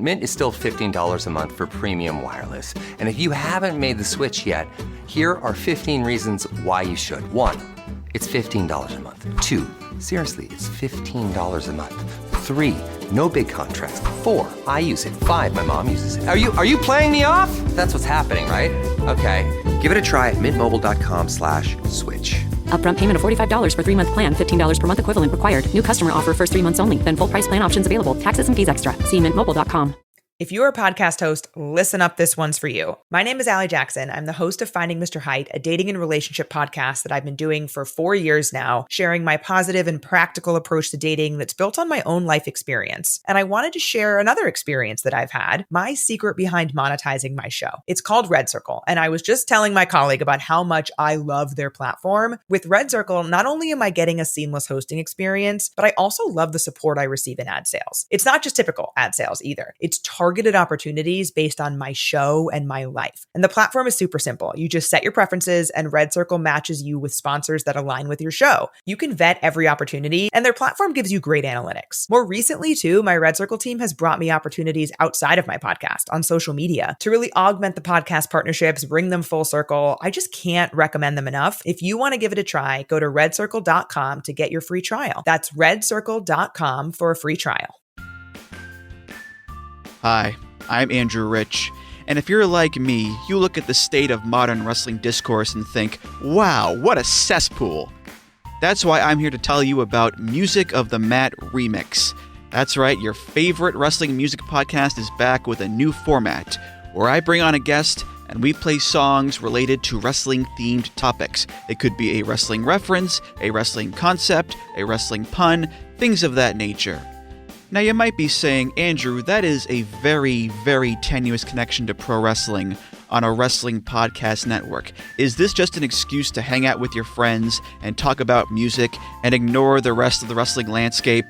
Mint is still $15 a month for premium wireless. And if you haven't made the switch yet, here are 15 reasons why you should. 1, it's $15 a month. 2, seriously, it's $15 a month. 3, no big contracts. 4, I use it. 5, my mom uses it. Are you playing me off? That's what's happening, right? Okay, give it a try at mintmobile.com/switch. Upfront payment of $45 for 3-month plan, $15 per month equivalent required. New customer offer first 3 months only. Then full price plan options available. Taxes and fees extra. See mintmobile.com. If you're a podcast host, listen up, this one's for you. My name is Allie Jackson. I'm the host of Finding Mr. Height, a dating and relationship podcast that I've been doing for 4 years now, sharing my positive and practical approach to dating that's built on my own life experience. And I wanted to share another experience that I've had, my secret behind monetizing my show. It's called Red Circle, and I was just telling my colleague about how much I love their platform. With Red Circle, not only am I getting a seamless hosting experience, but I also love the support I receive in ad sales. It's not just typical ad sales either. It's targeted opportunities based on my show and my life. And the platform is super simple. You just set your preferences and Red Circle matches you with sponsors that align with your show. You can vet every opportunity and their platform gives you great analytics. More recently too, my Red Circle team has brought me opportunities outside of my podcast on social media to really augment the podcast partnerships, bring them full circle. I just can't recommend them enough. If you want to give it a try, go to redcircle.com to get your free trial. That's redcircle.com for a free trial. Hi, I'm Andrew Rich, and if you're like me, you look at the state of modern wrestling discourse and think, wow, what a cesspool. That's why I'm here to tell you about Music of the Mat Remix. That's right, your favorite wrestling music podcast is back with a new format, where I bring on a guest and we play songs related to wrestling-themed topics. It could be a wrestling reference, a wrestling concept, a wrestling pun, things of that nature. Now you might be saying, Andrew, that is a very, very tenuous connection to pro wrestling on a wrestling podcast network. Is this just an excuse to hang out with your friends and talk about music and ignore the rest of the wrestling landscape?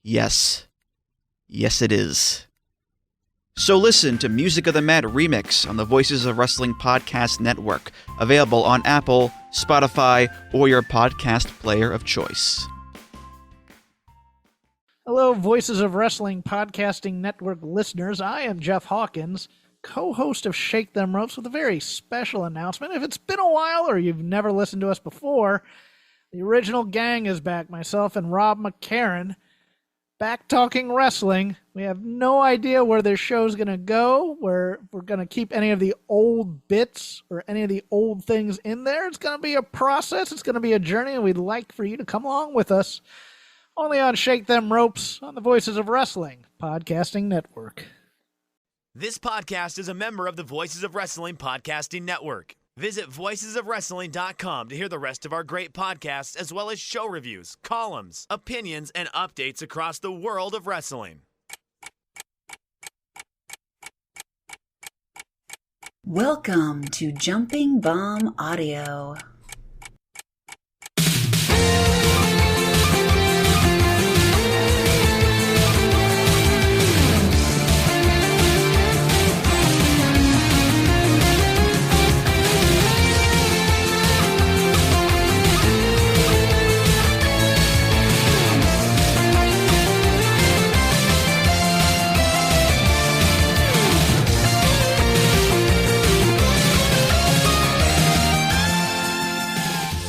Yes. Yes, it is. So listen to Music of the Mat Remix on the Voices of Wrestling Podcast Network, available on Apple, Spotify, or your podcast player of choice. Hello, Voices of Wrestling Podcasting Network listeners. I am Jeff Hawkins, co-host of Shake Them Ropes, with a very special announcement. If it's been a while or you've never listened to us before, the original gang is back. Myself and Rob McCarran, back talking wrestling. We have no idea where this show's going to go, where we're going to keep any of the old bits or any of the old things in there. It's going to be a process. It's going to be a journey, and we'd like for you to come along with us. Only on Shake Them Ropes on the Voices of Wrestling Podcasting Network. This podcast is a member of the Voices of Wrestling Podcasting Network. Visit voicesofwrestling.com to hear the rest of our great podcasts, as well as show reviews, columns, opinions, and updates across the world of wrestling. Welcome to Jumping Bomb Audio.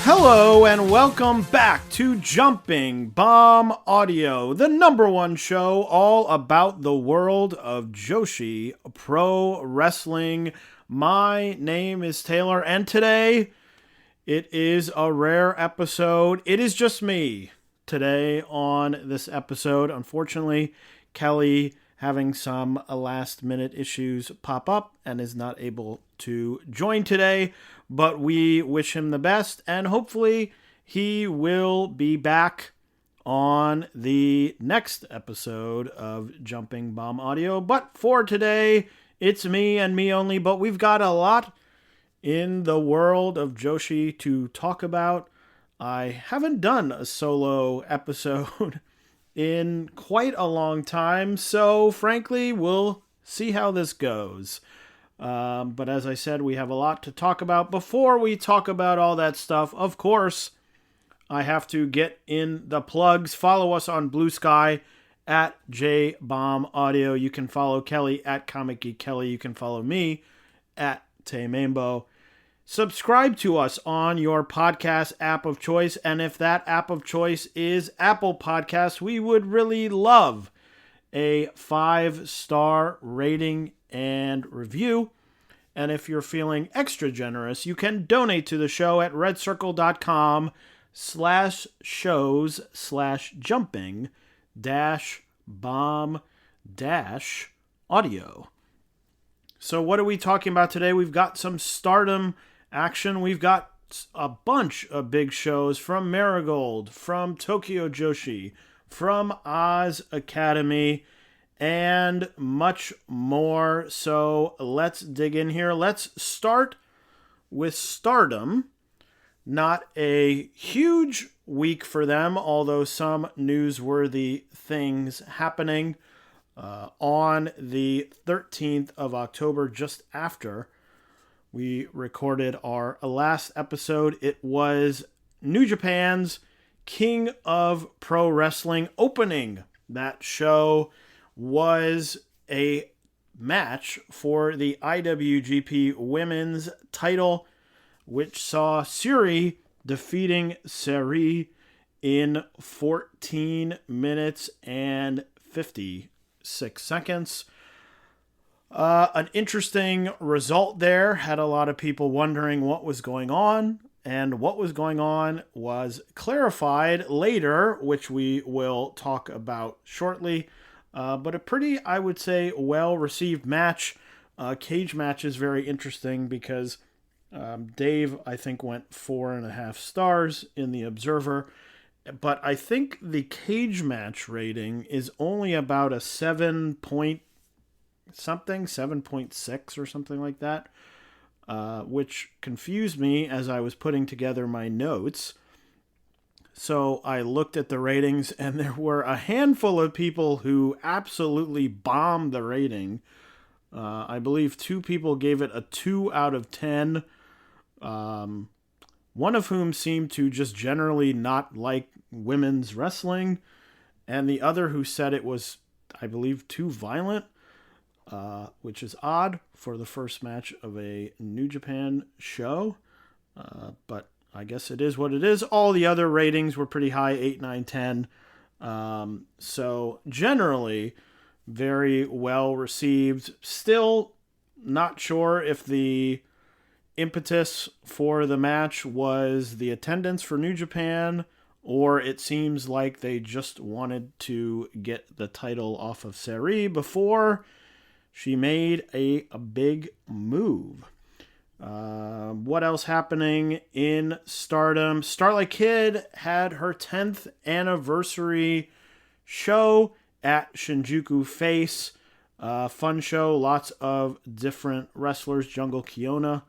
Hello and welcome back to Jumping Bomb Audio, the #1 show all about the world of Joshi Pro Wrestling. My name is Taylor, and today it is a rare episode. It is just me today on this episode. Unfortunately, Kelly having some last-minute issues pop up and is not able to join today, but we wish him the best, and hopefully he will be back on the next episode of Jumping Bomb Audio. But for today, it's me and me only, but we've got a lot in the world of Joshi to talk about. I haven't done a solo episode in quite a long time, so frankly, we'll see how this goes. But as I said, we have a lot to talk about. Before we talk about all that stuff, of course, I have to get in the plugs. Follow us on Blue Sky at JBomb You can follow Kelly at Comic Geek Kelly. You can follow me at Taymambo. Subscribe to us on your podcast app of choice. And if that app of choice is Apple Podcasts, we would really love a 5-star rating and review. And if you're feeling extra generous, you can donate to the show at redcircle.com/shows/jumping-bomb-audio. So what are we talking about today? We've got some Stardom action. We've got a bunch of big shows from Marigold, from Tokyo Joshi, from Oz Academy, and much more. So let's dig in here. Let's start with Stardom. Not a huge week for them, although some newsworthy things happening. On the 13th of October, just after we recorded our last episode, it was New Japan's King of Pro Wrestling opening. That show was a match for the IWGP Women's title, which saw Syuri defeating Seri in 14 minutes and 56 seconds. An interesting result there. Had a lot of people wondering what was going on. And what was going on was clarified later, which we will talk about shortly. But a pretty, I would say, well-received match. Cage match is very interesting because Dave, I think, went 4.5 stars in the Observer. But I think the cage match rating is only about a 7.6 or something like that. Which confused me as I was putting together my notes. So I looked at the ratings, and there were a handful of people who absolutely bombed the rating. I believe 2 people gave it a 2 out of 10. One of whom seemed to just generally not like women's wrestling, and the other who said it was, I believe, too violent. Which is odd for the first match of a New Japan show. But I guess it is what it is. All the other ratings were pretty high, 8, 9, 10. So generally, very well received. Still not sure if the impetus for the match was the attendance for New Japan, or it seems like they just wanted to get the title off of Seri before she made a big move. What else happening in Stardom? Starlight Kid had her 10th anniversary show at Shinjuku Face. Fun show, lots of different wrestlers. Jungle Kiona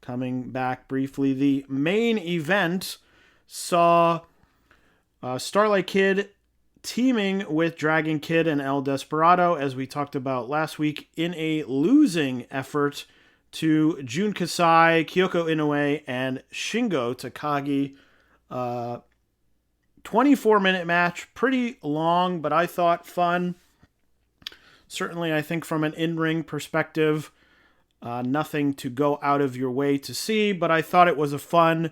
coming back briefly. The main event saw Starlight Kid teaming with Dragon Kid and El Desperado, as we talked about last week, in a losing effort to Jun Kasai, Kyoko Inoue, and Shingo Takagi. 24-minute match, pretty long, but I thought fun. Certainly, I think from an in-ring perspective, nothing to go out of your way to see, but I thought it was a fun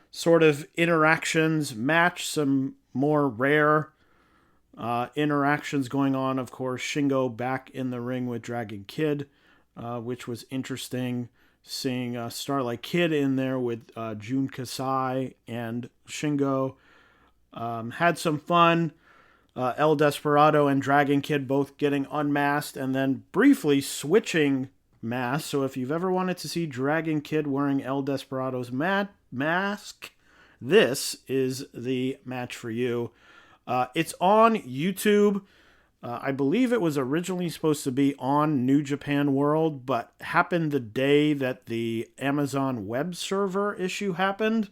sort of interactions match, some more rare interactions going on. Of course, Shingo back in the ring with Dragon Kid, which was interesting. Seeing Starlight Kid in there with Jun Kasai and Shingo. Had some fun. El Desperado and Dragon Kid both getting unmasked and then briefly switching masks. So if you've ever wanted to see Dragon Kid wearing El Desperado's mask, this is the match for you. It's on YouTube. I believe it was originally supposed to be on New Japan World, but happened the day that the Amazon web server issue happened.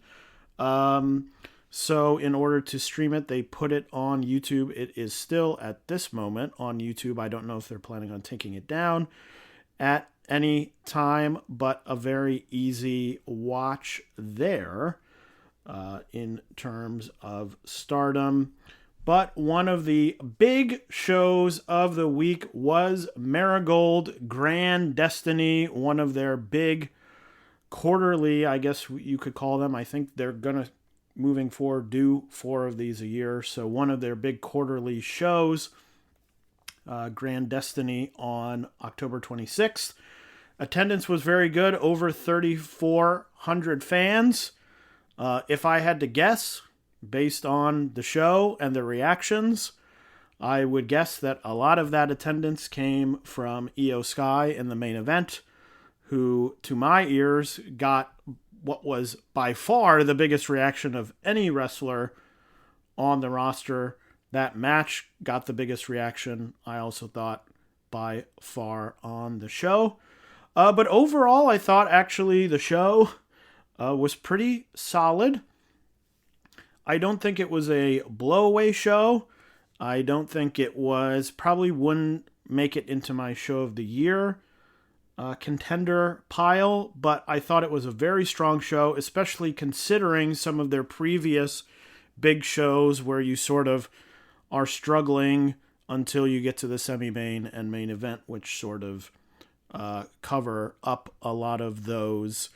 So in order to stream it, they put it on YouTube. It is still at this moment on YouTube. I don't know if they're planning on taking it down at any time, but a very easy watch there in terms of Stardom. But one of the big shows of the week was Marigold Grand Destiny, one of their big quarterly, I guess you could call them. I think they're going to, moving forward, do 4 of these a year. So one of their big quarterly shows, Grand Destiny, on October 26th. Attendance was very good, over 3,400 fans. If I had to guess, based on the show and the reactions, I would guess that a lot of that attendance came from Io Sky in the main event, who, to my ears, got what was by far the biggest reaction of any wrestler on the roster. That match got the biggest reaction, I also thought, by far on the show. But overall, I thought actually the show was pretty solid. I don't think it was a blowaway show. I don't think it was, probably wouldn't make it into my show of the year contender pile, but I thought it was a very strong show, especially considering some of their previous big shows where you sort of are struggling until you get to the semi-main and main event, which sort of cover up a lot of those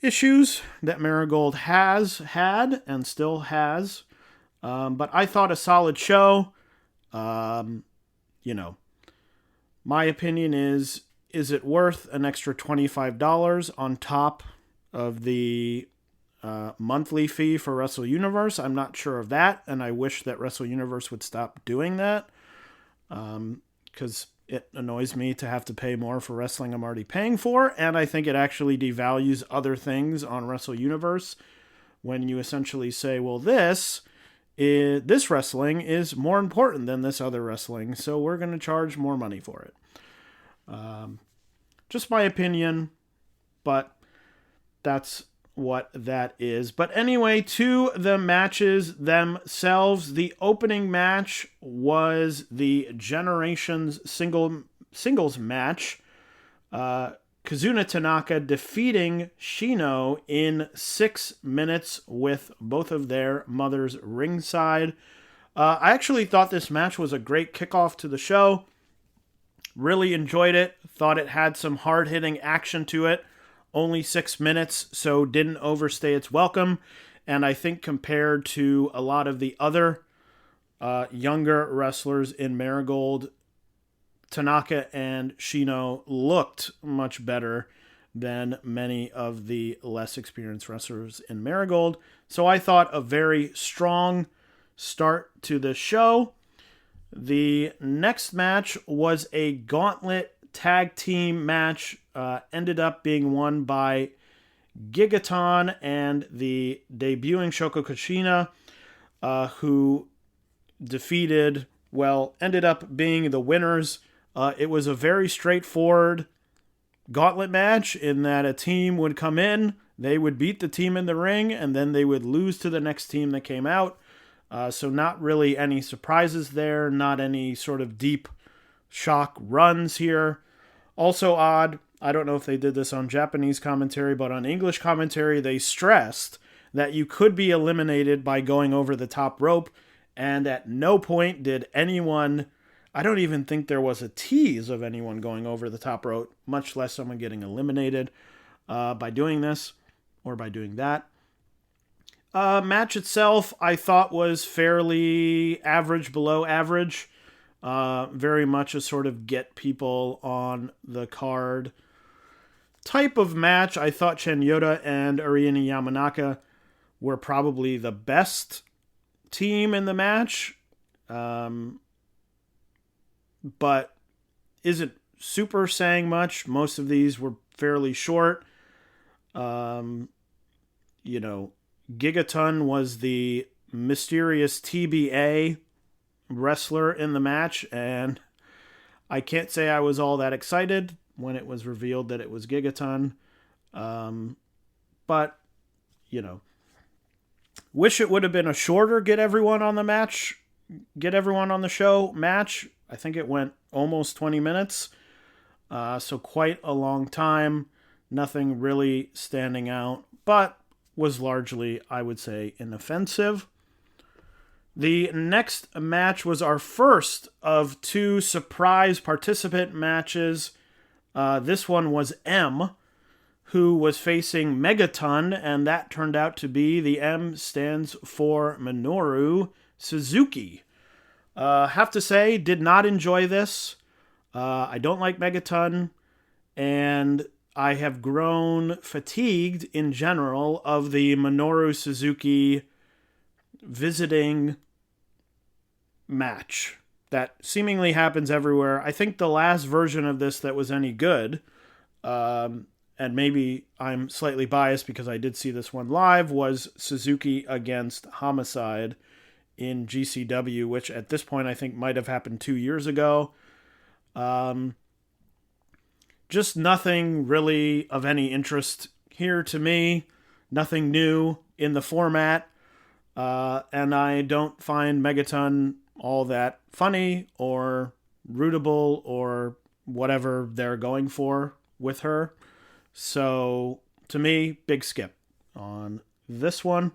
issues that Marigold has had and still has. But I thought a solid show. My opinion is it worth an extra $25 on top of the monthly fee for Wrestle Universe? I'm not sure of that, and I wish that Wrestle Universe would stop doing that, because it annoys me to have to pay more for wrestling I'm already paying for, and I think it actually devalues other things on Wrestle Universe when you essentially say, well, this wrestling is more important than this other wrestling, so we're going to charge more money for it. Just my opinion, but that's what that is. But anyway, to the matches themselves. The opening match was the Generations singles match. Kazuna Tanaka defeating Shino in 6 minutes with both of their mothers ringside. I actually thought this match was a great kickoff to the show. Really enjoyed it. Thought it had some hard-hitting action to it. Only 6 minutes, so didn't overstay its welcome. And I think compared to a lot of the other younger wrestlers in Marigold, Tanaka and Shino looked much better than many of the less experienced wrestlers in Marigold. So I thought a very strong start to the show. The next match was a gauntlet tag team match. Ended up being won by Gigaton and the debuting Shoko Kushina, who ended up being the winners. It was a very straightforward gauntlet match in that a team would come in, they would beat the team in the ring, and then they would lose to the next team that came out. So not really any surprises there, not any sort of deep shock runs here. Also odd, I don't know if they did this on Japanese commentary, but on English commentary, they stressed that you could be eliminated by going over the top rope, and at no point did anyone, I don't even think there was a tease of anyone going over the top rope, much less someone getting eliminated by doing this or by doing that. Match itself, I thought, was fairly average, below average. Very much a sort of get people on the card type of match. I thought Chen Yoda and Ariane Yamanaka were probably the best team in the match. But isn't super saying much. Most of these were fairly short. Gigaton was the mysterious TBA wrestler in the match, and I can't say I was all that excited when it was revealed that it was Gigaton. But, wish it would have been a shorter get everyone on the show match. I think it went almost 20 minutes. So quite a long time. Nothing really standing out, but was largely, I would say, inoffensive. The next match was our first of 2 surprise participant matches. This one was M, who was facing Megaton, and that turned out to be, the M stands for Minoru Suzuki. Have to say, did not enjoy this. I don't like Megaton, and I have grown fatigued in general of the Minoru Suzuki visiting match that seemingly happens everywhere. I think the last version of this that was any good, and maybe I'm slightly biased because I did see this one live, was Suzuki against Homicide in GCW, which at this point I think might have happened 2 years ago. Just nothing really of any interest here to me. Nothing new in the format. And I don't find Megaton all that funny or rootable or whatever they're going for with her. So, to me, big skip on this one.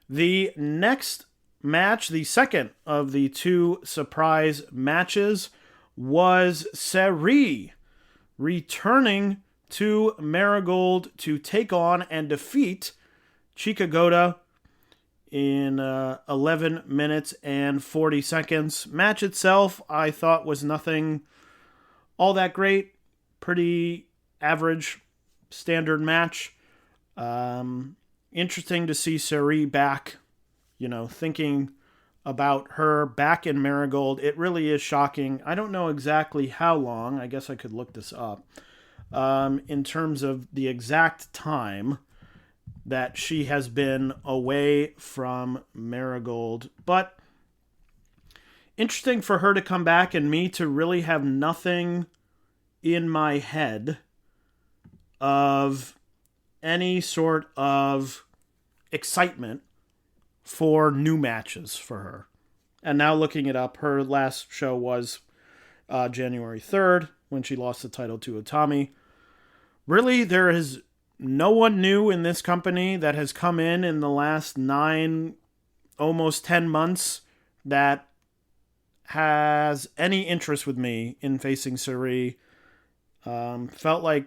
The next match, the second of the 2 surprise matches, was Seri returning to Marigold to take on and defeat Chikagota in 11 minutes and 40 seconds. Match itself, I thought, was nothing all that great. Pretty average, standard match. Interesting to see Seri back, thinking about her back in Marigold. It really is shocking. I don't know exactly how long. I guess I could look this up. In terms of the exact time that she has been away from Marigold. But interesting for her to come back and me to really have nothing in my head of any sort of excitement for new matches for her. And now looking it up, her last show was January 3rd when she lost the title to Utami. Really, there is no one new in this company that has come in the last 9, almost 10 months that has any interest with me in facing Seri. Felt like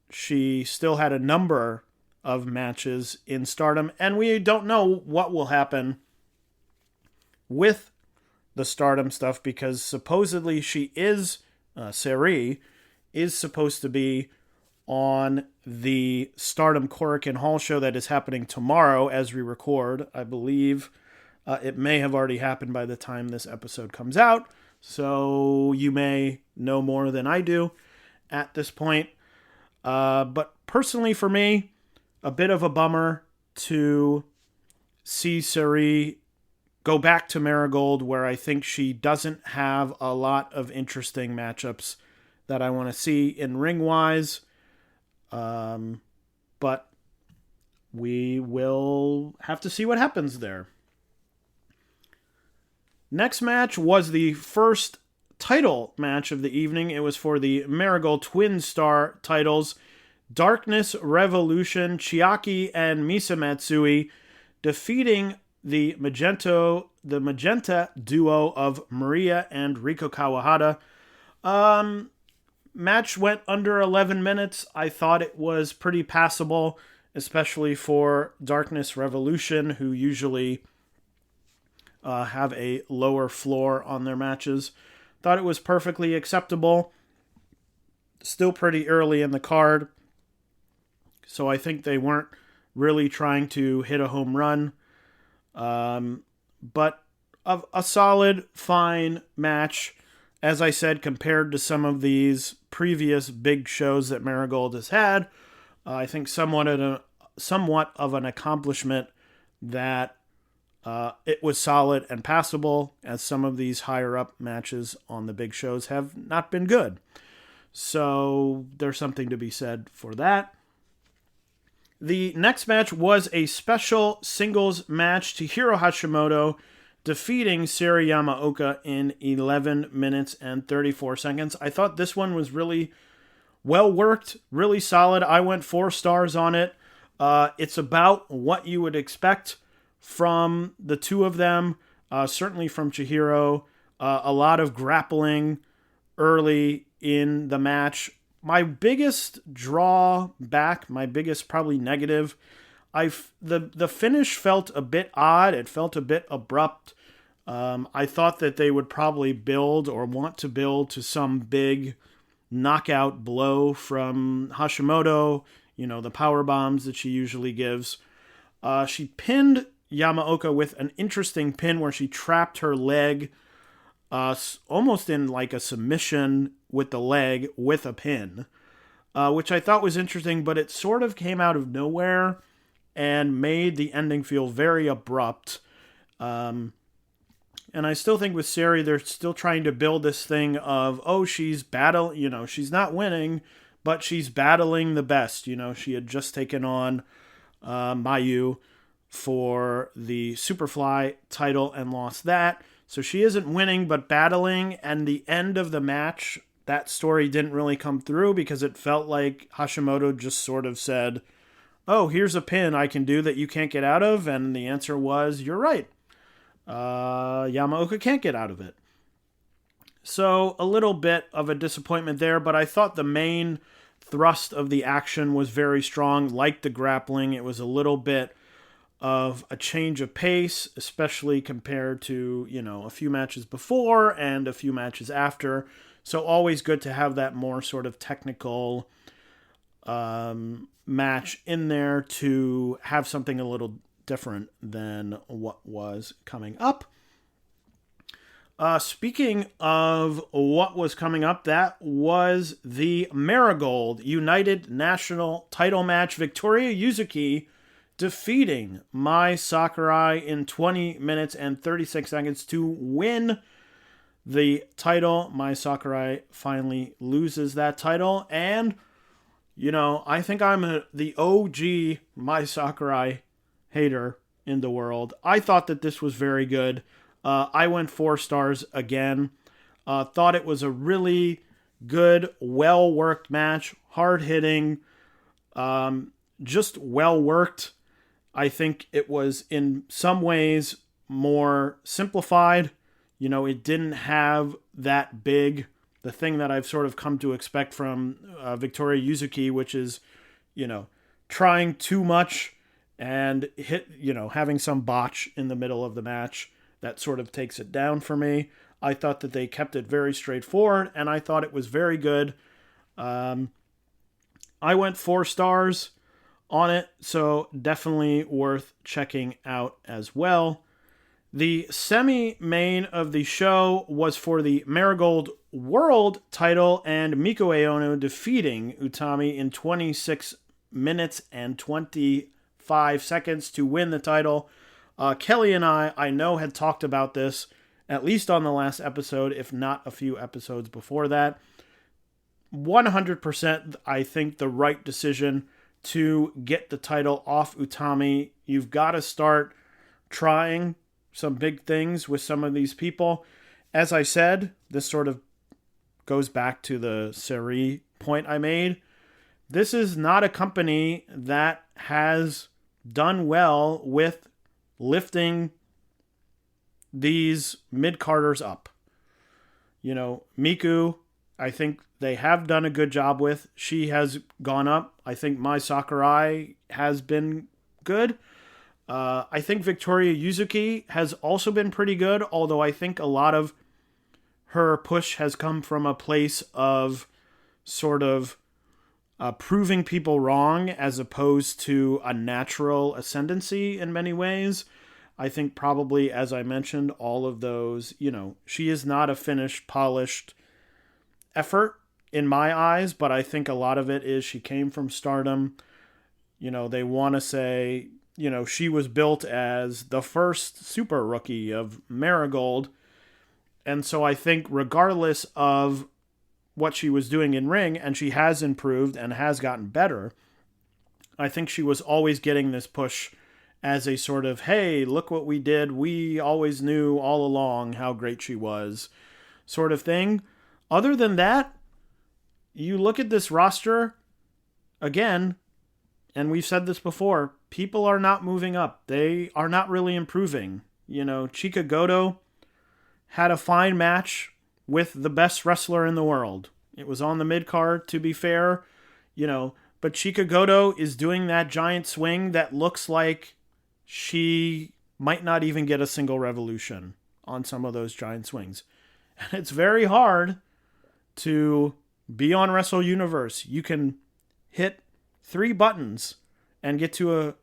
she still had a number of matches in Stardom, and we don't know what will happen with the Stardom stuff because supposedly she is, Seri, is supposed to be on the Stardom Korakuen Hall show that is happening tomorrow as we record. I believe it may have already happened by the time this episode comes out, so you may know more than I do at this point. But personally for me, a bit of a bummer to see Seri go back to Marigold, where I think she doesn't have a lot of interesting matchups that I want to see in ring-wise. But we will have to see what happens there. Next match was the first title match of the evening. It was for the Marigold Twin Star titles. Darkness Revolution, Chiaki and Misa Matsui defeating the Magenta duo of Maria and Riko Kawahata. Match went under 11 minutes. I thought it was pretty passable, especially for Darkness Revolution, who usually have a lower floor on their matches. Thought it was perfectly acceptable. Still pretty early in the card, so I think they weren't really trying to hit a home run. But a solid, fine match. As I said, compared to some of these previous big shows that Marigold has had, I think somewhat of an accomplishment that it was solid and passable, as some of these higher-up matches on the big shows have not been good. So there's something to be said for that. The next match was a special singles match. Chihiro Hashimoto defeating Seri Yamaoka in 11 minutes and 34 seconds. I thought this one was really well worked, really solid. I went 4 stars on it. It's about what you would expect from the two of them. certainly from Chihiro. A lot of grappling early in the match. My biggest drawback, my biggest probably negative, the finish felt a bit odd. It felt a bit abrupt. I thought that they would probably build or want to build to some big knockout blow from Hashimoto, the power bombs that she usually gives. She pinned Yamaoka with an interesting pin where she trapped her leg almost in like a submission with the leg with a pin, which I thought was interesting, but it sort of came out of nowhere and made the ending feel very abrupt. And I still think with Sari, they're still trying to build this thing of, she's she's not winning, but she's battling the best. She had just taken on Mayu for the Superfly title and lost that. So she isn't winning, but battling. And the end of the match, that story didn't really come through because it felt like Hashimoto just sort of said, here's a pin I can do that you can't get out of. And the answer was, you're right. Yamaoka can't get out of it. So a little bit of a disappointment there, but I thought the main thrust of the action was very strong, like the grappling. It was a little bit of a change of pace, especially compared to, a few matches before and a few matches after. So always good to have that more sort of technical match in there to have something a little different than what was coming up. Speaking of what was coming up, that was the Marigold United National Title match. Victoria Yuzuki defeating Mai Sakurai in 20 minutes and 36 seconds to win the title. Mai Sakurai finally loses that title, and I think I'm the OG Mai Sakurai hater in the world. I thought that this was very good. I went 4 stars again. Thought it was a really good, well-worked match. Hard-hitting. Just well-worked. I think it was in some ways more simplified. It didn't have that big, the thing that I've sort of come to expect from Victoria Yuzuki, which is, trying too much and having some botch in the middle of the match. That sort of takes it down for me. I thought that they kept it very straightforward, and I thought it was very good. I went 4 stars on it, so definitely worth checking out as well. The semi-main of the show was for the Marigold World title, and Miko Aono defeating Utami in 26 minutes and 25 seconds to win the title. Kelly and I know, had talked about this at least on the last episode, if not a few episodes before that. 100%, I think, the right decision to get the title off Utami. You've got to start trying some big things with some of these people. As I said, this sort of goes back to the Sari point I made. This is not a company that has done well with lifting these mid-carders up. Miku, I think they have done a good job with. She has gone up. I think Mai Sakurai has been good. I think Victoria Yuzuki has also been pretty good, although I think a lot of her push has come from a place of sort of proving people wrong as opposed to a natural ascendancy in many ways. I think probably, as I mentioned, all of those, she is not a finished, polished effort in my eyes, but I think a lot of it is she came from Stardom. They want to say, she was built as the first super rookie of Marigold. And so I think regardless of what she was doing in ring, and she has improved and has gotten better, I think she was always getting this push as a sort of, hey, look what we did. We always knew all along how great she was, sort of thing. Other than that, you look at this roster, again, and we've said this before, people are not moving up. They are not really improving. Chika Goto had a fine match with the best wrestler in the world. It was on the mid-card, to be fair, but Chika Goto is doing that giant swing that looks like she might not even get a single revolution on some of those giant swings. And it's very hard to be on Wrestle Universe. You can hit 3 buttons and get to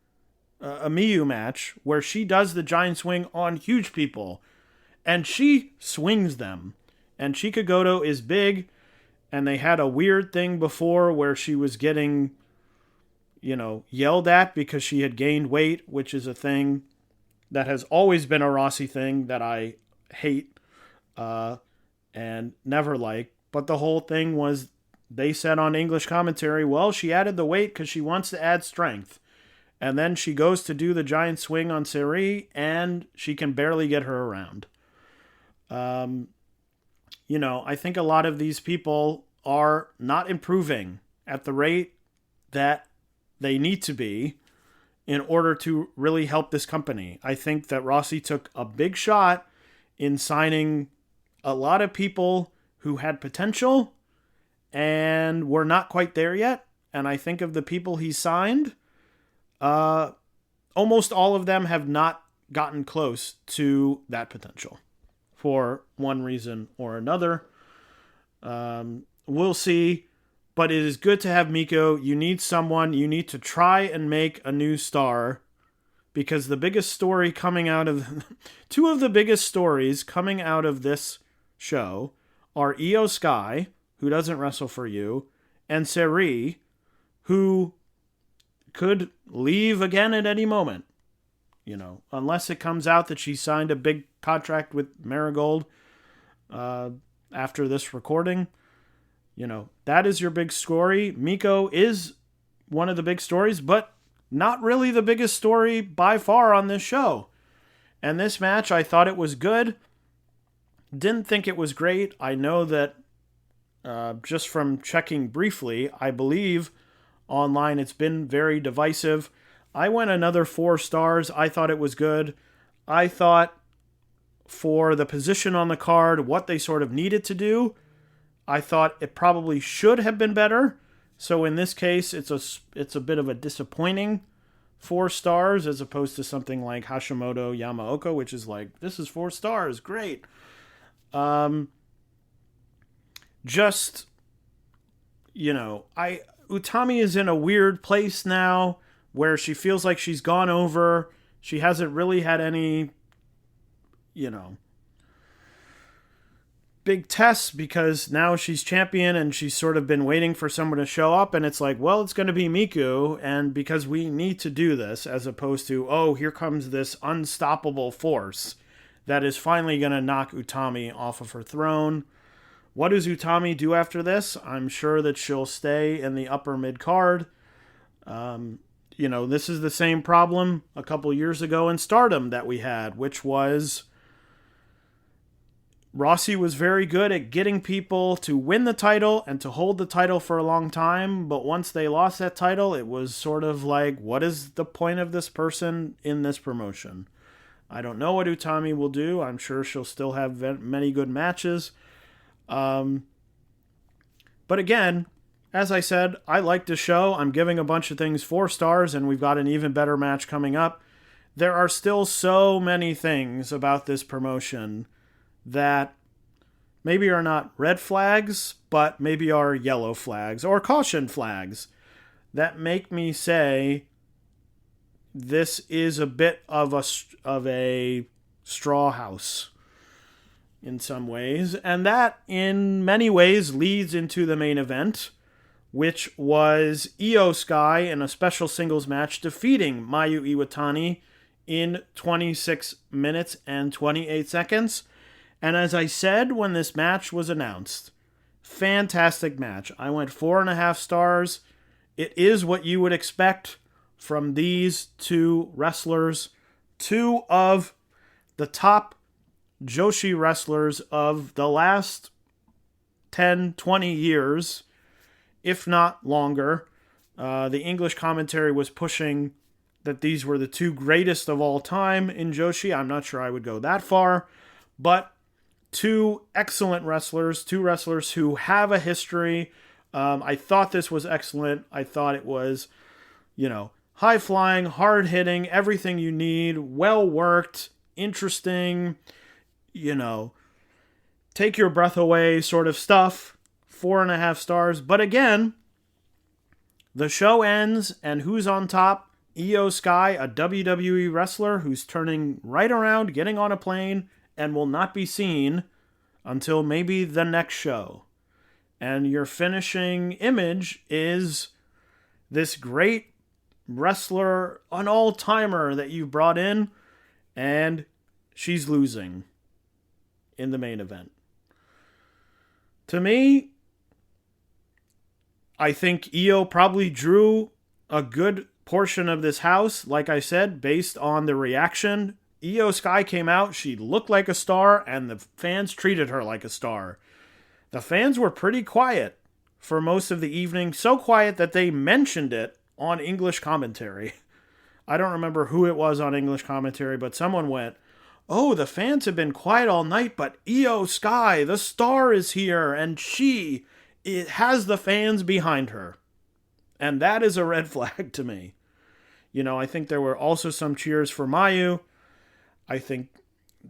a Miyu match where she does the giant swing on huge people, and she swings them. And Chika Goto is big, and they had a weird thing before where she was getting, yelled at because she had gained weight, which is a thing that has always been a Rossi thing that I hate and never like. But the whole thing was, they said on English commentary, well, she added the weight because she wants to add strength. And then she goes to do the giant swing on Seri, and she can barely get her around. I think a lot of these people are not improving at the rate that they need to be in order to really help this company. I think that Rossi took a big shot in signing a lot of people who had potential and were not quite there yet. And I think of the people he signed, almost all of them have not gotten close to that potential for one reason or another. We'll see, but it is good to have Miko. You need to try and make a new star, because the biggest story coming out of, 2 of the biggest stories coming out of this show are Io Sky, who doesn't wrestle for you, and Seri, who could leave again at any moment. Unless it comes out that she signed a big contract with Marigold after this recording. That is your big story. Miko is one of the big stories, but not really the biggest story by far on this show. And this match, I thought it was good. Didn't think it was great. I know that just from checking briefly, I believe online it's been very divisive. I went another 4 stars. I thought it was good. I thought for the position on the card, what they sort of needed to do, I thought it probably should have been better. So in this case, it's a bit of a disappointing 4 stars as opposed to something like Hashimoto Yamaoka, which is like, this is 4 stars, great. Utami is in a weird place now where she feels like she's gone over. She hasn't really had any, big tests, because now she's champion and she's sort of been waiting for someone to show up, and it's like, well, it's going to be Miku, and because we need to do this, as opposed to, oh, here comes this unstoppable force that is finally going to knock Utami off of her throne. What does Utami do after this? I'm sure that she'll stay in the upper mid-card. This is the same problem a couple years ago in Stardom that we had, which was Rossi was very good at getting people to win the title and to hold the title for a long time, but once they lost that title, it was sort of like, what is the point of this person in this promotion? I don't know what Utami will do. I'm sure she'll still have many good matches. But again, as I said, I like the show. I'm giving a bunch of things 4 stars, and we've got an even better match coming up. There are still so many things about this promotion that maybe are not red flags, but maybe are yellow flags or caution flags that make me say this is a bit of a straw house in some ways. And that, in many ways, leads into the main event, which was Io Sky in a special singles match defeating Mayu Iwatani in 26 minutes and 28 seconds. And as I said when this match was announced, fantastic match. I went 4.5 stars. It is what you would expect from these 2 wrestlers, 2 of the top Joshi wrestlers of the last 10, 20 years, if not longer. The English commentary was pushing that these were the two greatest of all time in Joshi. I'm not sure I would go that far, but two excellent wrestlers, two wrestlers who have a history. I thought this was excellent. I thought it was, high flying, hard hitting, everything you need, well worked, interesting, take your breath away sort of stuff. 4.5 stars. But again, the show ends, and who's on top? Io Sky, a WWE wrestler who's turning right around, getting on a plane, and will not be seen until maybe the next show. And your finishing image is this great wrestler, an all-timer that you brought in, and she's losing in the main event. To me, I think Io probably drew a good portion of this house, like I said, based on the reaction. Io Sky came out, she looked like a star, and the fans treated her like a star. The fans were pretty quiet for most of the evening, so quiet that they mentioned it on English commentary. I don't remember who it was on English commentary, but someone went, "Oh, the fans have been quiet all night, but Io Sky, the star, is here, and it has the fans behind her." And that is a red flag to me. I think there were also some cheers for Mayu. I think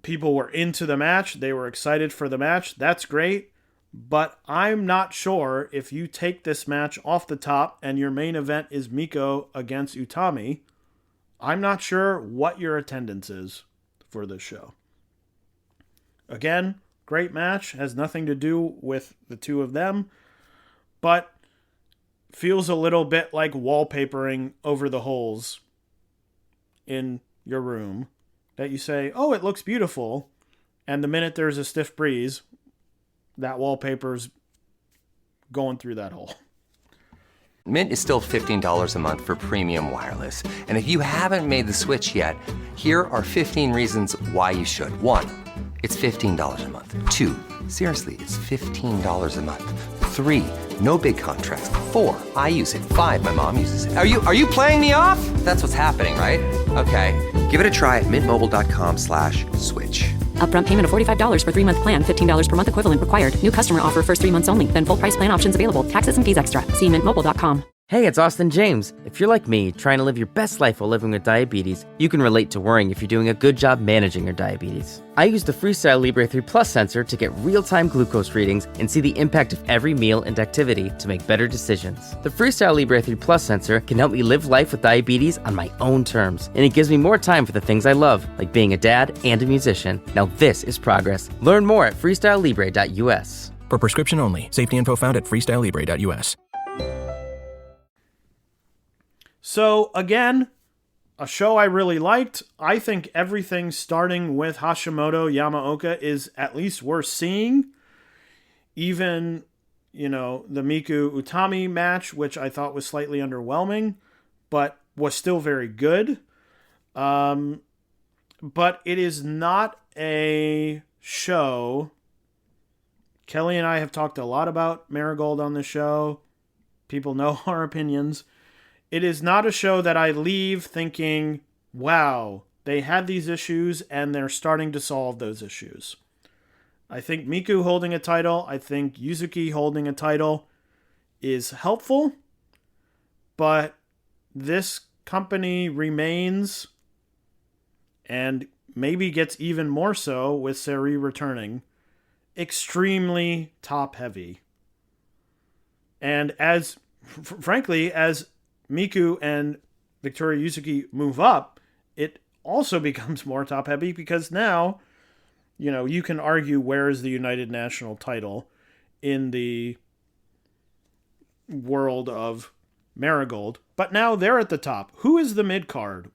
people were into the match. They were excited for the match. That's great. But I'm not sure if you take this match off the top and your main event is Miko against Utami, I'm not sure what your attendance is for this show. Again, great match. Has nothing to do with the two of them, but feels a little bit like wallpapering over the holes in your room that you say, "Oh, it looks beautiful," and the minute there's a stiff breeze, that wallpaper's going through that hole. Mint is still $15 a month for premium wireless. And if you haven't made the switch yet, here are 15 reasons why you should. 1, it's $15 a month. 2, seriously, it's $15 a month. 3, no big contrast. 4, I use it. 5, my mom uses it. Are you playing me off? That's what's happening, right? Okay, give it a try at mintmobile.com/switch. Upfront payment of $45 for 3-month plan, $15 per month equivalent required. New customer offer first 3 months only. Then full price plan options available. Taxes and fees extra. See mintmobile.com. Hey, it's Austin James. If you're like me, trying to live your best life while living with diabetes, you can relate to worrying if you're doing a good job managing your diabetes. I use the Freestyle Libre 3 Plus sensor to get real-time glucose readings and see the impact of every meal and activity to make better decisions. The Freestyle Libre 3 Plus sensor can help me live life with diabetes on my own terms, and it gives me more time for the things I love, like being a dad and a musician. Now this is progress. Learn more at freestylelibre.us. For prescription only. Safety info found at freestylelibre.us. So, again, a show I really liked. I think everything starting with Hashimoto Yamaoka is at least worth seeing. Even, the Miku Utami match, which I thought was slightly underwhelming, but was still very good. But it is not a show. Kelly and I have talked a lot about Marigold on the show. People know our opinions. It is not a show that I leave thinking, wow, they had these issues and they're starting to solve those issues. I think Miku holding a title, I think Yuzuki holding a title is helpful, but this company remains, and maybe gets even more so with Seri returning, extremely top heavy. And frankly, as Miku and Victoria Yuzuki move up, it also becomes more top heavy because now, you can argue where is the United National title in the world of Marigold, but now they're at the top. Who is the mid-card?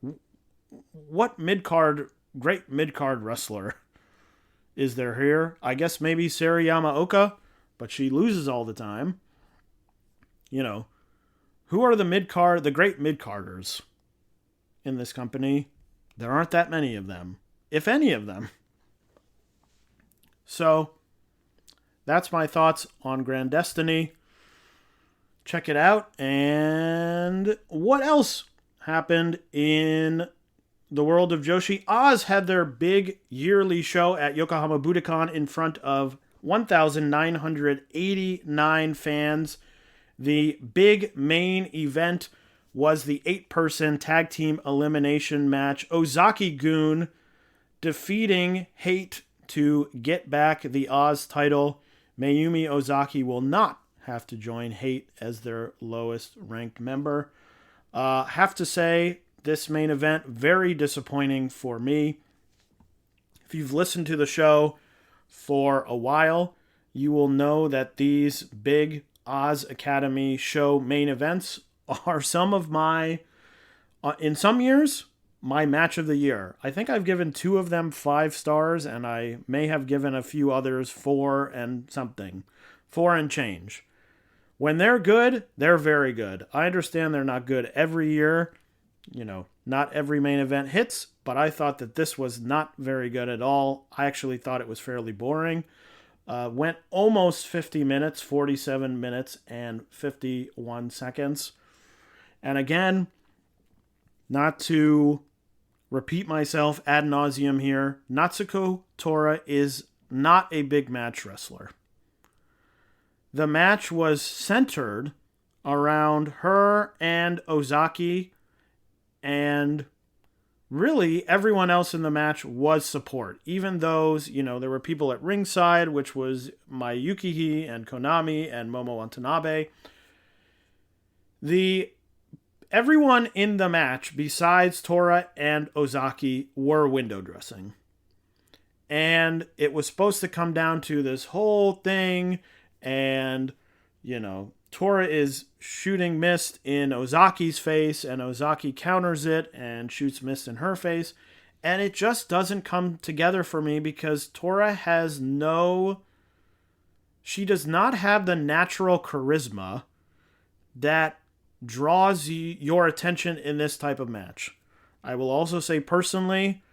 What great mid-card wrestler is there here? I guess maybe Seri Yamaoka, but she loses all the time. Who are the great mid-carders in this company? There aren't that many of them, if any of them. So, that's my thoughts on Grand Destiny. Check it out. And what else happened in the world of Joshi. Oz had their big yearly show at Yokohama Budokan in front of 1,989 fans. The big main event was the 8-person tag team elimination match. Ozaki-gun defeating Hate to get back the Oz title. Mayumi Ozaki will not have to join Hate as their lowest ranked member. Have to say, this main event, very disappointing for me. If you've listened to the show for a while, you will know that these big Oz Academy show main events are some of my, in some years, my match of the year. I think I've given 2 of them 5 stars, and I may have given a few others 4 and something. 4 and change. When they're good, they're very good. I understand they're not good every year. You know, not every main event hits, but I thought that this was not very good at all. I actually thought it was fairly boring. Went almost 50 minutes, 47 minutes and 51 seconds. And again, not to repeat myself ad nauseum here, Natsuko Tora is not a big match wrestler. The match was centered around her and Ozaki, and really everyone else in the match was support. Even those, there were people at ringside, which was Mai Yukihi and Konami and Momo Watanabe. Everyone in the match, besides Tora and Ozaki, were window dressing. And it was supposed to come down to this whole thing, and, Tora is shooting mist in Ozaki's face, and Ozaki counters it and shoots mist in her face. And it just doesn't come together for me because Tora she does not have the natural charisma that draws your attention in this type of match. I will also say personally,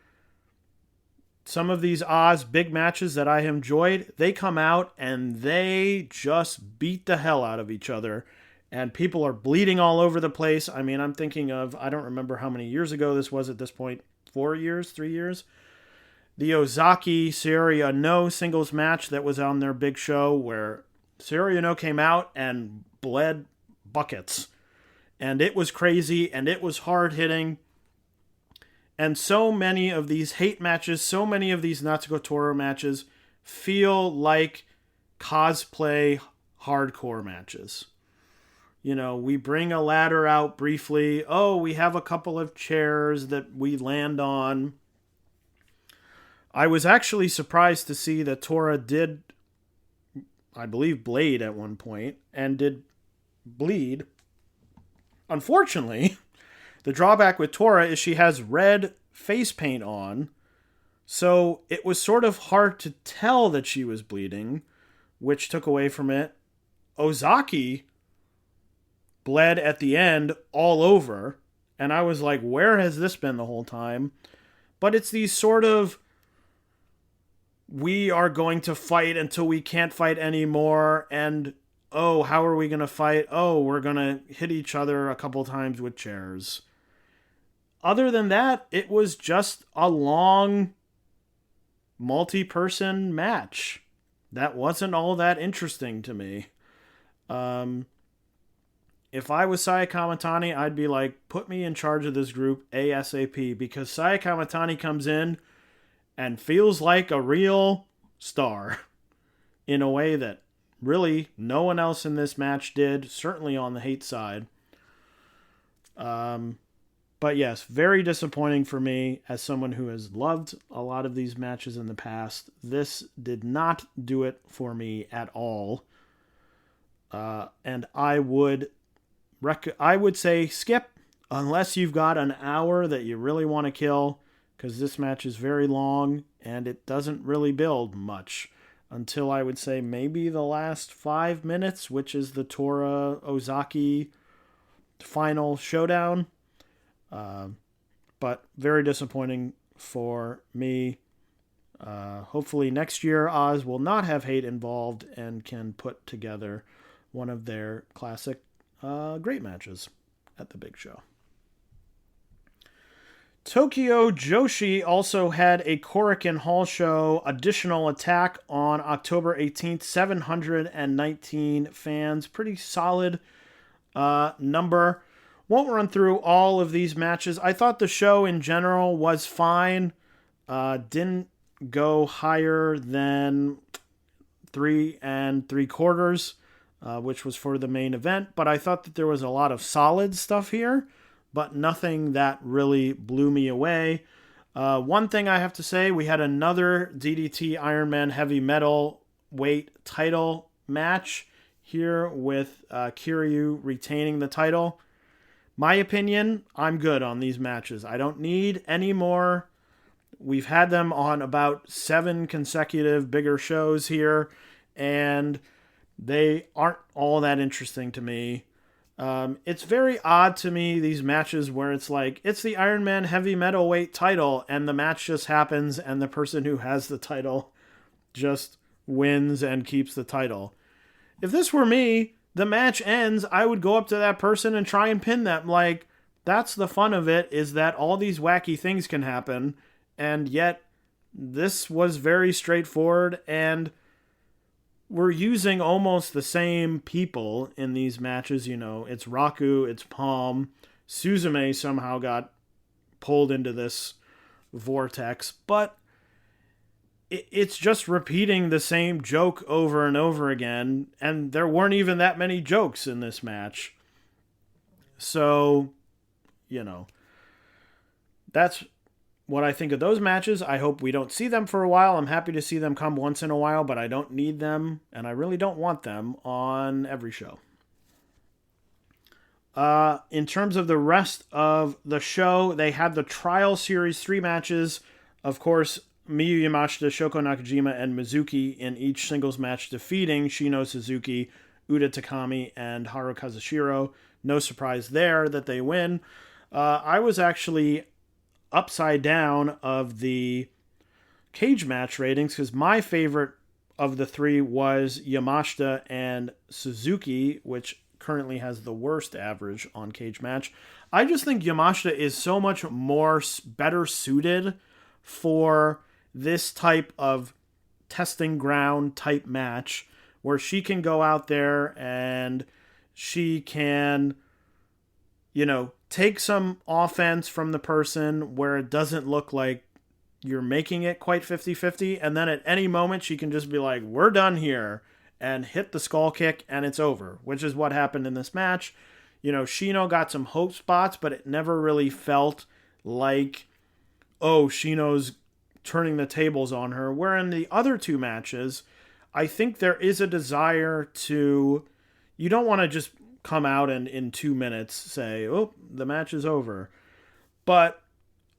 some of these Oz big matches that I enjoyed, they come out and they just beat the hell out of each other. And people are bleeding all over the place. I mean, I'm thinking of, I don't remember how many years ago this was at this point. 4 years, 3 years? The Ozaki Saori No singles match that was on their big show where Saori No came out and bled buckets. And it was crazy and it was hard hitting. And so many of these Hate matches, so many of these Natsuko Tora matches feel like cosplay hardcore matches. We bring a ladder out briefly. Oh, we have a couple of chairs that we land on. I was actually surprised to see that Tora did, I believe, blade at one point and did bleed. Unfortunately, the drawback with Tora is she has red face paint on, so it was sort of hard to tell that she was bleeding, which took away from it. Ozaki bled at the end all over, and I was like, where has this been the whole time? But it's these sort of, we are going to fight until we can't fight anymore, and oh, how are we going to fight? Oh, we're going to hit each other a couple times with chairs. Other than that, it was just a long, multi-person match. That wasn't all that interesting to me. If I was Saya Kamatani, I'd be like, put me in charge of this group ASAP, because Saya Kamatani comes in and feels like a real star in a way that really no one else in this match did, certainly on the Hate side. But yes, very disappointing for me as someone who has loved a lot of these matches in the past. This did not do it for me at all. And I would say skip unless you've got an hour that you really want to kill, because this match is very long and it doesn't really build much until I would say maybe the last 5 minutes, which is the Tora Ozaki final showdown. But very disappointing for me. Hopefully next year Oz will not have Hate involved and can put together one of their classic great matches at the big show. Tokyo Joshi also had a Korakuen Hall show, Additional Attack, on October 18th. 719 fans. Pretty solid number. Won't run through all of these matches. I thought the show in general was fine. Didn't go higher than 3 3/4, which was for the main event. But I thought that there was a lot of solid stuff here, but nothing that really blew me away. One thing I have to say, we had another DDT Ironman Heavy Metal weight title match here with Kiryu retaining the title. My opinion, I'm good on these matches. I don't need any more. We've had them on about 7 consecutive bigger shows here, and they aren't all that interesting to me. It's very odd to me, these matches where it's like, it's the Iron Man Heavy Metal weight title, and the match just happens, and the person who has the title just wins and keeps the title. If this were me, the match ends, I would go up to that person and try and pin them. Like, that's the fun of it, is that all these wacky things can happen, and yet this was very straightforward, and we're using almost the same people in these matches. You know, it's Raku, it's Palm. Suzume somehow got pulled into this vortex, but it's just repeating the same joke over and over again, and there weren't even that many jokes in this match. So, you know, that's what I think of those matches. I hope we don't see them for a while. I'm happy to see them come once in a while, but I don't need them, and I really don't want them on every show. In terms of the rest of the show, they had the Trial Series 3 matches. Of course, Miyu Yamashita, Shoko Nakajima, and Mizuki in each singles match, defeating Shino Suzuki, Uda Takami, and Haru Kazushiro. No surprise there that they win. I was actually upside down of the cage match ratings, because my favorite of the 3 was Yamashita and Suzuki, which currently has the worst average on cage match. I just think Yamashita is so much better suited for this type of testing ground type match, where she can go out there and she can, you know, take some offense from the person where it doesn't look like you're making it quite 50-50, and then at any moment she can just be like, we're done here, and hit the skull kick, and it's over, which is what happened in this match. You know, Shino got some hope spots, but it never really felt like, oh, Shino's turning the tables on her. Where in the other 2 matches, I think there is a desire to, you don't want to just come out and in 2 minutes say, oh, the match is over. But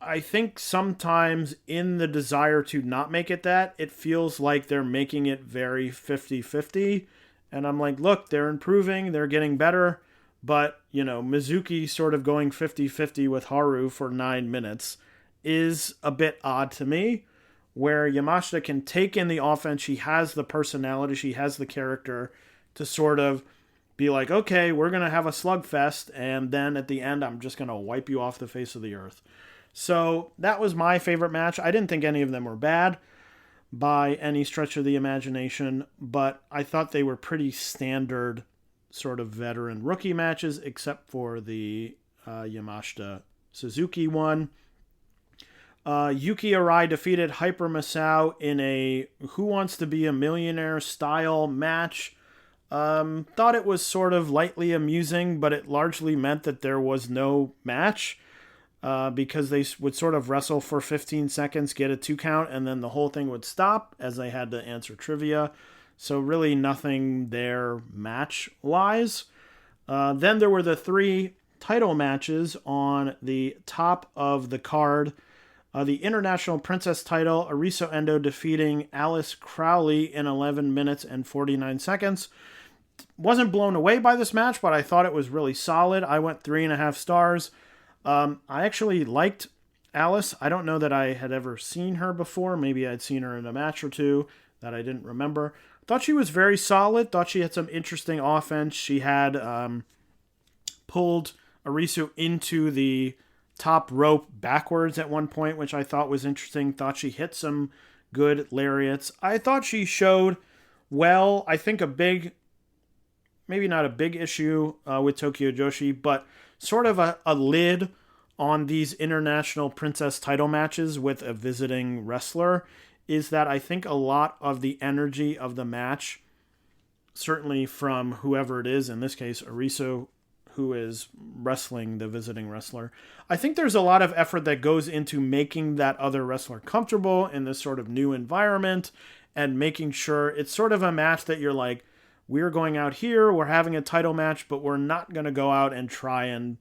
I think sometimes in the desire to not make it that, it feels like they're making it very 50-50. And I'm like, look, they're improving, they're getting better. But, you know, Mizuki sort of going 50-50 with Haru for 9 minutes is a bit odd to me, where Yamashita can take in the offense. She has the personality, she has the character to sort of be like, okay, we're going to have a slugfest, and then at the end, I'm just going to wipe you off the face of the earth. So that was my favorite match. I didn't think any of them were bad by any stretch of the imagination, but I thought they were pretty standard sort of veteran rookie matches, except for the Yamashita Suzuki one. Yuki Arai defeated Hyper Masao in a Who Wants to Be a Millionaire style match. Thought it was sort of lightly amusing, but it largely meant that there was no match, because they would sort of wrestle for 15 seconds, get a 2 count, and then the whole thing would stop as they had to answer trivia. So really nothing there match-wise. Then there were the 3 title matches on the top of the card. The International Princess title, Ariso Endo defeating Alice Crowley in 11 minutes and 49 seconds. Wasn't blown away by this match, but I thought it was really solid. I went 3.5 stars. I actually liked Alice. I don't know that I had ever seen her before. Maybe I'd seen her in a match or 2 that I didn't remember. Thought she was very solid. Thought she had some interesting offense. She had pulled Arisu into the top rope backwards at one point, which I thought was interesting. Thought she hit some good lariats. I thought she showed well. I think maybe not a big issue with Tokyo Joshi, but sort of a lid on these international princess title matches with a visiting wrestler is that I think a lot of the energy of the match, certainly from whoever it is, in this case, Ariso, who is wrestling the visiting wrestler, I think there's a lot of effort that goes into making that other wrestler comfortable in this sort of new environment and making sure it's sort of a match that you're like, we're going out here, we're having a title match, but we're not going to go out and try and,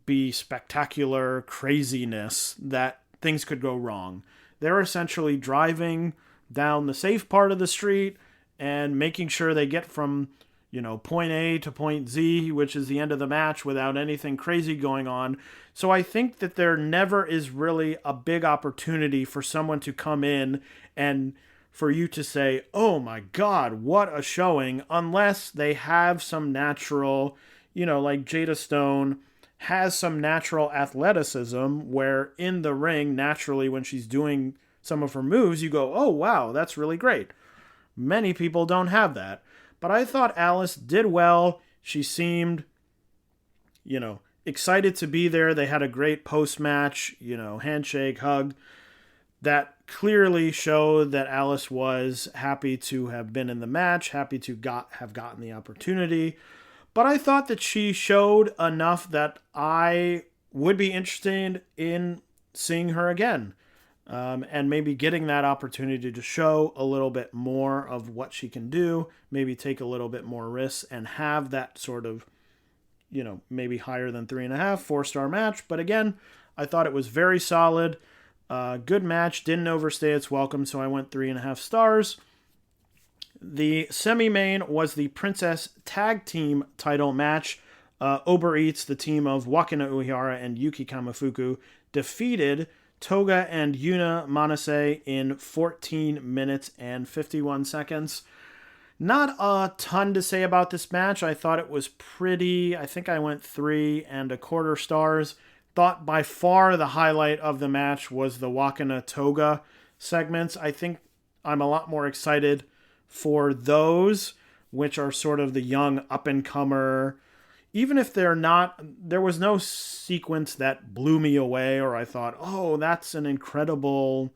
be spectacular craziness that things could go wrong. They're essentially driving down the safe part of the street and making sure they get from, point A to point Z, which is the end of the match, without anything crazy going on. So I think that there never is really a big opportunity for someone to come in and for you to say, oh my God, what a showing, unless they have some natural, like Jada Stone has some natural athleticism where in the ring, naturally, when she's doing some of her moves, you go, oh, wow, that's really great. Many people don't have that. But I thought Alice did well. She seemed, excited to be there. They had a great post-match, handshake, hug. That clearly showed that Alice was happy to have been in the match, happy to have gotten the opportunity. But I thought that she showed enough that I would be interested in seeing her again. And maybe getting that opportunity to show a little bit more of what she can do, maybe take a little bit more risks and have that sort of, maybe higher than 3.5, 4-star match. But again, I thought it was very solid. Good match, didn't overstay its welcome, so I went 3.5 stars. The semi-main was the Princess Tag Team title match. Uber Eats, the team of Wakina Uehara and Yuki Kamifuku, defeated Toga and Yuna Manase in 14 minutes and 51 seconds. Not a ton to say about this match. I thought it was pretty. I think I went 3.25 stars. Thought by far the highlight of the match was the Wakina Toga segments. I think I'm a lot more excited for those, which are sort of the young up-and-comer. Even if they're not, there was no sequence that blew me away or I thought, oh, that's an incredible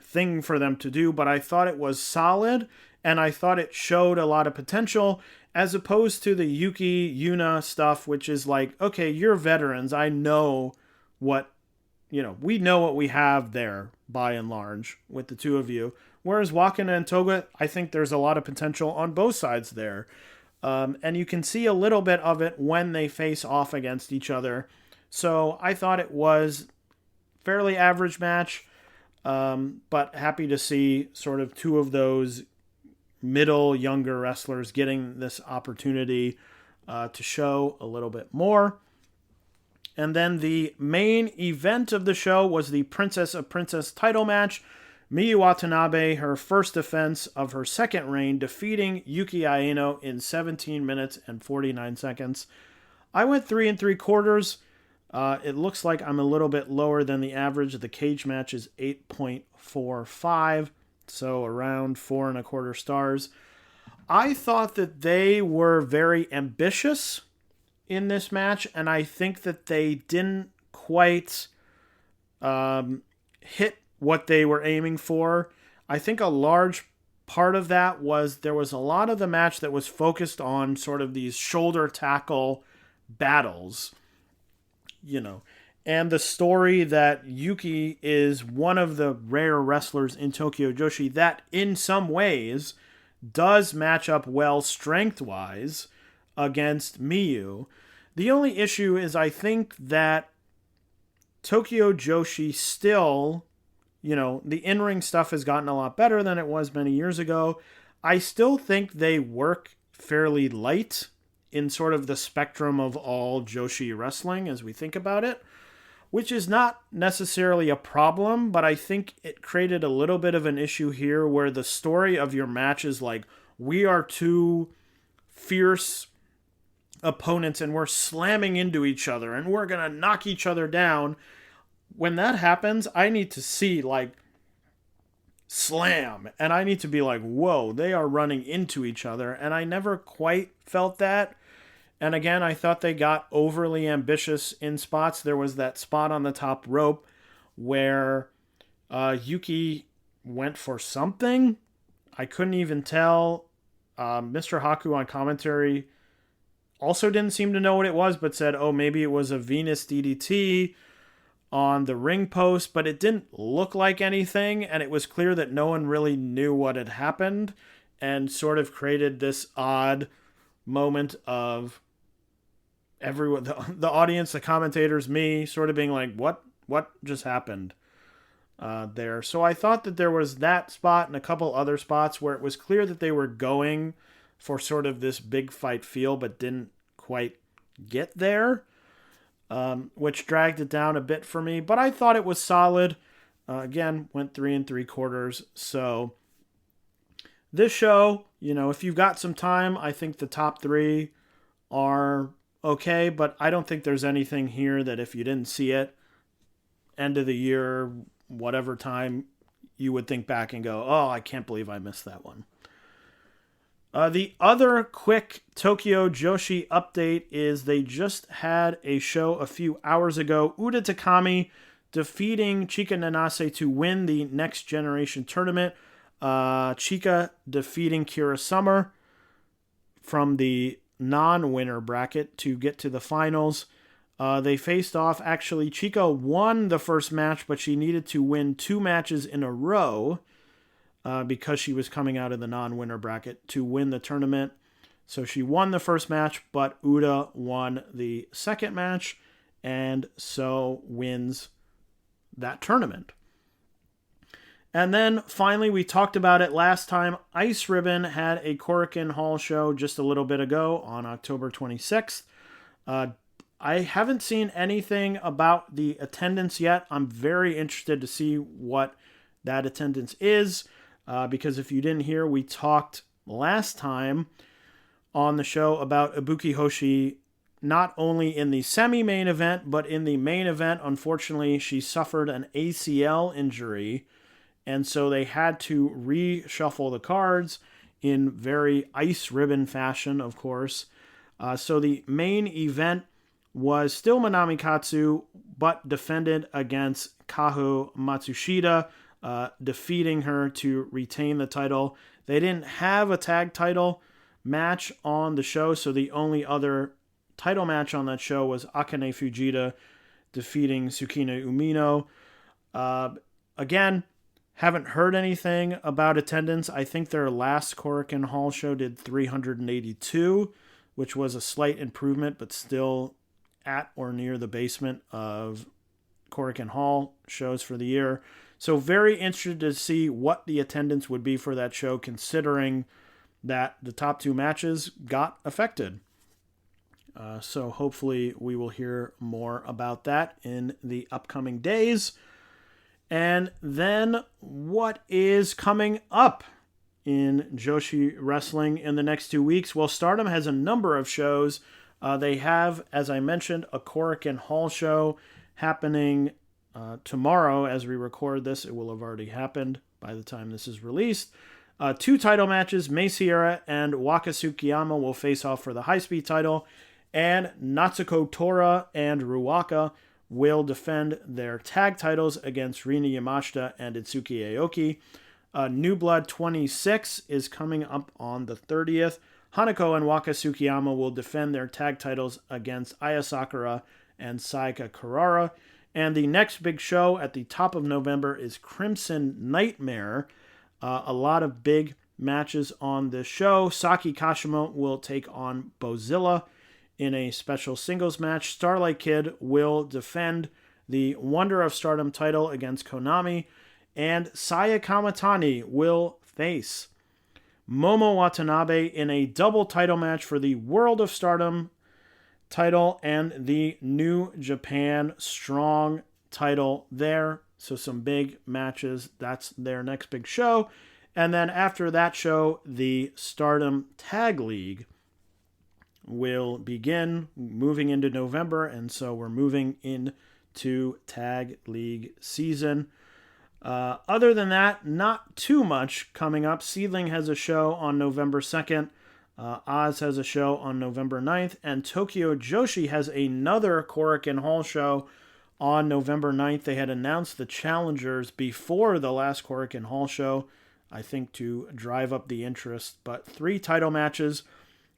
thing for them to do. But I thought it was solid and I thought it showed a lot of potential as opposed to the Yuki Yuna stuff, which is like, okay, you're veterans. I know what, we know what we have there by and large with the two of you. Whereas Wakina and Toga, I think there's a lot of potential on both sides there. And you can see a little bit of it when they face off against each other. So I thought it was fairly average match, but happy to see sort of two of those middle younger wrestlers getting this opportunity to show a little bit more. And then the main event of the show was the Princess of Princess title match. Miyu Watanabe, her first defense of her second reign, defeating Yuki Aino in 17 minutes and 49 seconds. I went 3.75. It looks like I'm a little bit lower than the average. The cage match is 8.45, so around 4.25 stars. I thought that they were very ambitious in this match, and I think that they didn't quite hit what they were aiming for. I think a large part of that was there was a lot of the match that was focused on sort of these shoulder tackle battles, and the story that Yuki is one of the rare wrestlers in Tokyo Joshi that in some ways does match up well strength-wise against Miyu. The only issue is I think that Tokyo Joshi still, the in-ring stuff has gotten a lot better than it was many years ago. I still think they work fairly light in sort of the spectrum of all Joshi wrestling as we think about it, which is not necessarily a problem, but I think it created a little bit of an issue here where the story of your match is like, we are two fierce opponents and we're slamming into each other and we're going to knock each other down. When that happens, I need to see like slam, and I need to be like, whoa, they are running into each other, and I never quite felt that. And again, I thought they got overly ambitious in spots. There was that spot on the top rope where Yuki went for something. I couldn't even tell. Mr. Haku on commentary also didn't seem to know what it was, but said, oh, maybe it was a Venus DDT on the ring post, but it didn't look like anything, and it was clear that no one really knew what had happened, and sort of created this odd moment of everyone, the audience, the commentators, me, sort of being like, what just happened there? So I thought that there was that spot and a couple other spots where it was clear that they were going for sort of this big fight feel, but didn't quite get there. Which dragged it down a bit for me, but I thought it was solid. Again, went 3 3/4. So this show, if you've got some time, I think the top 3 are okay, but I don't think there's anything here that if you didn't see it, end of the year, whatever time, you would think back and go, oh, I can't believe I missed that one. The other quick Tokyo Joshi update is they just had a show a few hours ago. Uda Takami defeating Chika Nanase to win the Next Generation tournament. Chika defeating Kira Summer from the non-winner bracket to get to the finals. They faced off. Actually, Chika won the first match, but she needed to win 2 matches in a row because she was coming out of the non-winner bracket to win the tournament. So she won the first match, but Uda won the second match, and so wins that tournament. And then finally, we talked about it last time. Ice Ribbon had a Korakuen Hall show just a little bit ago on October 26th. I haven't seen anything about the attendance yet. I'm very interested to see what that attendance is. Because if you didn't hear, we talked last time on the show about Ibuki Hoshi, not only in the semi-main event, but in the main event. Unfortunately, she suffered an ACL injury, and so they had to reshuffle the cards in very Ice Ribbon fashion, of course. So the main event was still Manami Katsu, but defended against Kaho Matsushita, defeating her to retain the title. They didn't have a tag title match on the show, so the only other title match on that show was Akane Fujita defeating Tsukino Umino. Again, haven't heard anything about attendance. I think their last Korakuen Hall show did 382, which was a slight improvement, but still at or near the basement of Korakuen Hall shows for the year. So very interested to see what the attendance would be for that show, considering that the top 2 matches got affected. So hopefully we will hear more about that in the upcoming days. And then what is coming up in Joshi Wrestling in the next 2 weeks? Well, Stardom has a number of shows. They have, as I mentioned, a Korakuen Hall show happening tomorrow. As we record this, it will have already happened by the time this is released. 2 title matches. Mei Sierra and Waka Tsukiyama will face off for the high-speed title, and Natsuko Tora and Ruaka will defend their tag titles against Rina Yamashita and Itsuki Aoki. New Blood 26 is coming up on the 30th. Hanako and Waka Tsukiyama will defend their tag titles against Aya Sakura and Saika Karara. And the next big show at the top of November is Crimson Nightmare. A lot of big matches on this show. Saki Kashimo will take on Bozilla in a special singles match. Starlight Kid will defend the Wonder of Stardom title against Konami. And Saya Kamatani will face Momo Watanabe in a double title match for the World of Stardom title and the New Japan Strong title there. So some big matches. That's their next big show. And then after that show, the Stardom Tag League will begin moving into November, and so we're moving into Tag League season. Other than that, not too much coming up. Seedling has a show on November 2nd. Oz has a show on November 9th, and Tokyo Joshi has another Korakuen Hall show on November 9th. They had announced the challengers before the last Korakuen Hall show, I think to drive up the interest, but 3 title matches.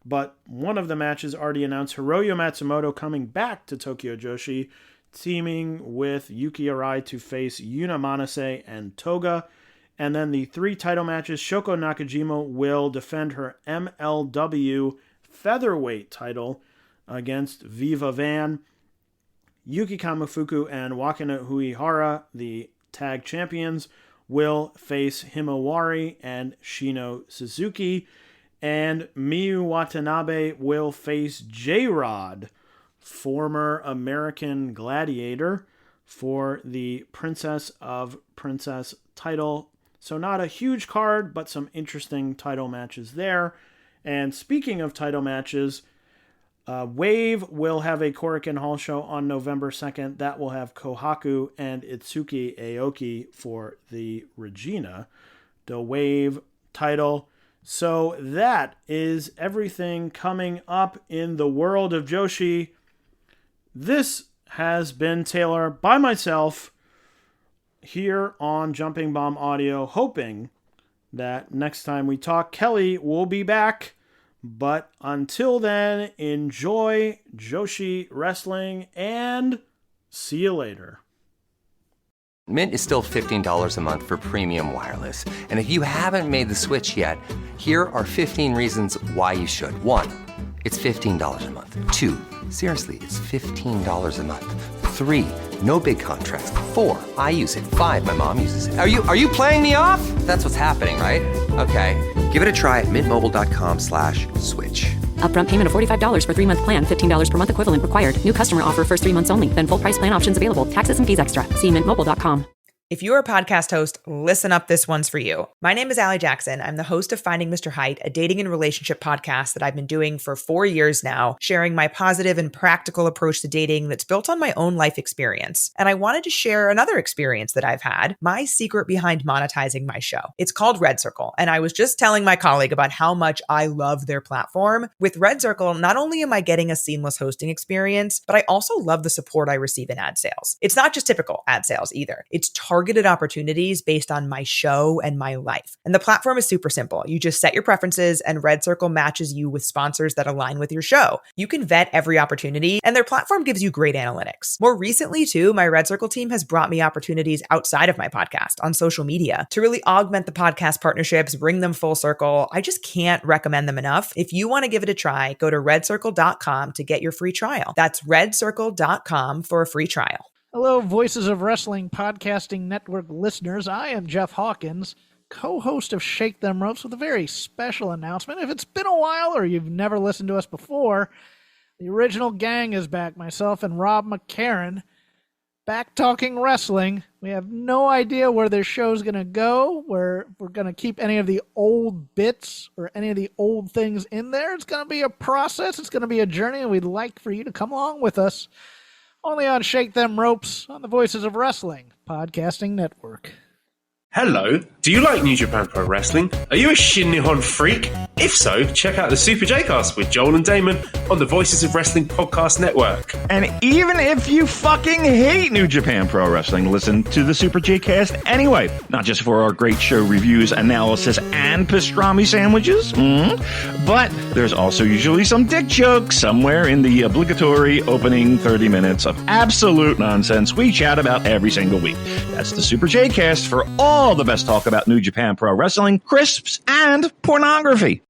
But one of the matches already announced, Hiroyo Matsumoto coming back to Tokyo Joshi, teaming with Yuki Arai to face Yuna Manase and Toga. And then the 3 title matches, Shoko Nakajima will defend her MLW featherweight title against Viva Van. Yuki Kamifuku and Wakana Huihara, the tag champions, will face Himawari and Shino Suzuki. And Miyu Watanabe will face J-Rod, former American Gladiator, for the Princess of Princess title. So not a huge card, but some interesting title matches there. And speaking of title matches, Wave will have a Korakuen Hall show on November 2nd. That will have Kohaku and Itsuki Aoki for the Regina, the Wave title. So that is everything coming up in the world of Joshi. This has been Taylor by myself here on Jumping Bomb Audio, hoping that next time we talk, Kelly will be back. But until then, enjoy Joshi Wrestling and see you later. Mint is still $15 a month for premium wireless. And if you haven't made the switch yet, here are 15 reasons why you should. 1, it's $15 a month. 2, seriously, it's $15 a month. 3, no big contracts. 4, I use it. 5, my mom uses it. Are you playing me off? That's what's happening, right? Okay, give it a try at mintmobile.com/switch. Upfront payment of $45 for 3-month plan, $15 per month equivalent required. New customer offer first 3 months only. Then full price plan options available. Taxes and fees extra. See mintmobile.com. If you're a podcast host, listen up, this one's for you. My name is Allie Jackson. I'm the host of Finding Mr. Height, a dating and relationship podcast that I've been doing for 4 years now, sharing my positive and practical approach to dating that's built on my own life experience. And I wanted to share another experience that I've had, my secret behind monetizing my show. It's called Red Circle, and I was just telling my colleague about how much I love their platform. With Red Circle, not only am I getting a seamless hosting experience, but I also love the support I receive in ad sales. It's not just typical ad sales either. It's targeted opportunities based on my show and my life. And the platform is super simple. You just set your preferences and Red Circle matches you with sponsors that align with your show. You can vet every opportunity and their platform gives you great analytics. More recently too, my Red Circle team has brought me opportunities outside of my podcast on social media to really augment the podcast partnerships, bring them full circle. I just can't recommend them enough. If you want to give it a try, go to redcircle.com to get your free trial. That's redcircle.com for a free trial. Hello, Voices of Wrestling Podcasting Network listeners. I am Jeff Hawkins, co-host of Shake Them Ropes, with a very special announcement. If it's been a while or you've never listened to us before, the original gang is back. Myself and Rob McCarran, back talking wrestling. We have no idea where this show's going to go, where we're going to keep any of the old bits or any of the old things in there. It's going to be a process. It's going to be a journey, and we'd like for you to come along with us. Only on Shake Them Ropes on the Voices of Wrestling Podcasting Network. Hello, do you like New Japan Pro Wrestling? Are you a Shin Nihon freak? If so, check out the Super J-Cast with Joel and Damon on the Voices of Wrestling Podcast Network. And even if you fucking hate New Japan Pro Wrestling, listen to the Super J-Cast anyway. Not just for our great show reviews, analysis, and pastrami sandwiches, but there's also usually some dick jokes somewhere in the obligatory opening 30 minutes of absolute nonsense we chat about every single week. That's the Super J-Cast for all the best talk about New Japan Pro Wrestling, crisps, and pornography.